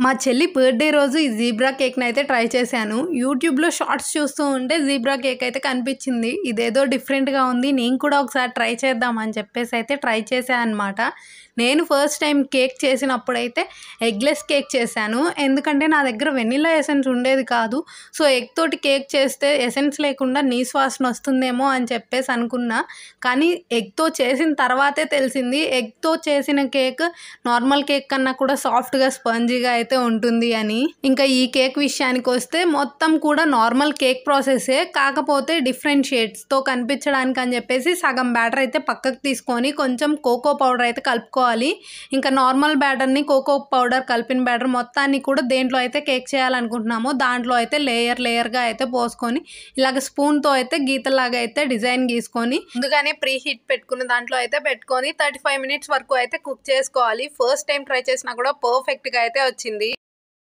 మా చెల్లి బర్త్డే రోజు ఈ జీబ్రా కేక్ని అయితే ట్రై చేశాను. యూట్యూబ్లో షార్ట్స్ చూస్తూ ఉంటే జీబ్రా కేక్ అయితే కనిపించింది. ఇదేదో డిఫరెంట్గా ఉంది, నేను కూడా ఒకసారి ట్రై చేద్దాం అని చెప్పేసి అయితే ట్రై చేశాను అనమాట. నేను ఫస్ట్ టైం కేక్ చేసినప్పుడైతే ఎగ్లెస్ కేక్ చేశాను. ఎందుకంటే నా దగ్గర వెనిలా ఎసెన్స్ ఉండేది కాదు. సో ఎగ్ తోటి కేక్ చేస్తే ఎసెన్స్ లేకుండా నీసు వాసన వస్తుందేమో అని చెప్పేసి అనుకున్నా. కానీ ఎగ్తో చేసిన తర్వాతే తెలిసింది ఎగ్తో చేసిన కేక్ నార్మల్ కేక్ కన్నా కూడా సాఫ్ట్గా స్పంజీగా అయితే ఉంటుంది అని. ఇంకా ఈ కేక్ విషయానికి వస్తే మొత్తం కూడా నార్మల్ కేక్ ప్రాసెసే, కాకపోతే డిఫరెంట్ షేడ్స్తో కనిపించడానికి అని చెప్పేసి సగం బ్యాటర్ అయితే పక్కకు తీసుకొని కొంచెం కోకో పౌడర్ అయితే కలుపుకోవాలి. ఇంకా నార్మల్ బ్యాటర్ని కోకో పౌడర్ కలిపిన బ్యాటర్ మొత్తాన్ని కూడా దేంట్లో అయితే కేక్ చేయాలనుకుంటున్నామో దాంట్లో అయితే లేయర్గా అయితే పోసుకొని ఇలాగ స్పూన్తో అయితే గీతలాగా అయితే డిజైన్ గీసుకొని ముందుగానే ప్రీ హీట్ పెట్టుకున్న దాంట్లో అయితే పెట్టుకొని 35 minutes వరకు అయితే కుక్ చేసుకోవాలి. ఫస్ట్ టైం ట్రై చేసినా కూడా పర్ఫెక్ట్గా అయితే వచ్చింది.